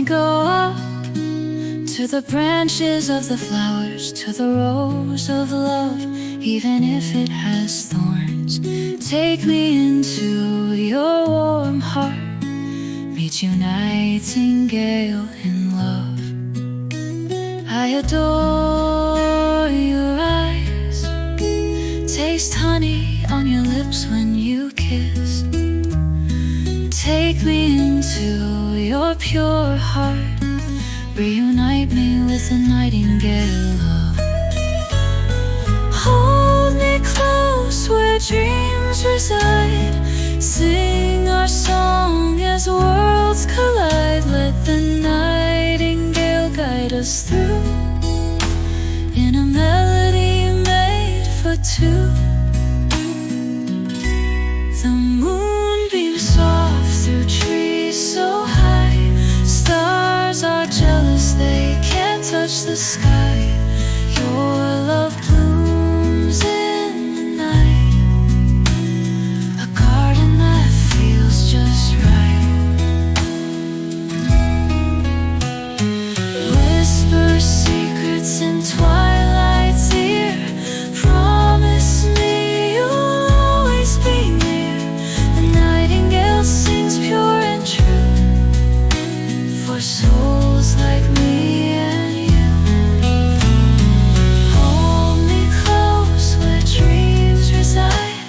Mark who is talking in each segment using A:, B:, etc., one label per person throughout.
A: go up to the branches of the flowers, to the rose of love, even if it has thorns. Take me into your warm heart, meet you nightingale in love. I adore your eyes, taste honey on your lips when you kiss. Take me into your pure heart, reunite me with the nightingale love. Hold me close where dreams reside, sing our song as worlds collide. Let the nightingale guide us through, in a melody made for two. The moonbeams soft through trees so high, stars are jealous, they can't touch the sky. Your love blooms in the night, a garden that feels just right. Whisper secrets in twilight's ear, promise me you'll always be near. The nightingale sings pure and true, for souls like me and you. Hold me close where dreams reside,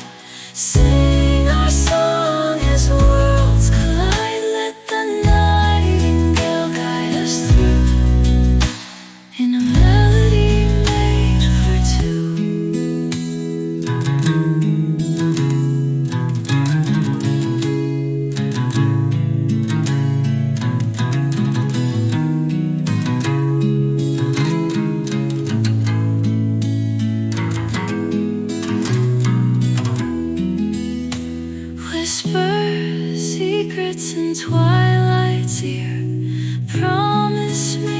A: sing our song as worlds collide. Let the nightingale guide us through, in a melody made for two. Whisper secrets in twilight's ear, promise me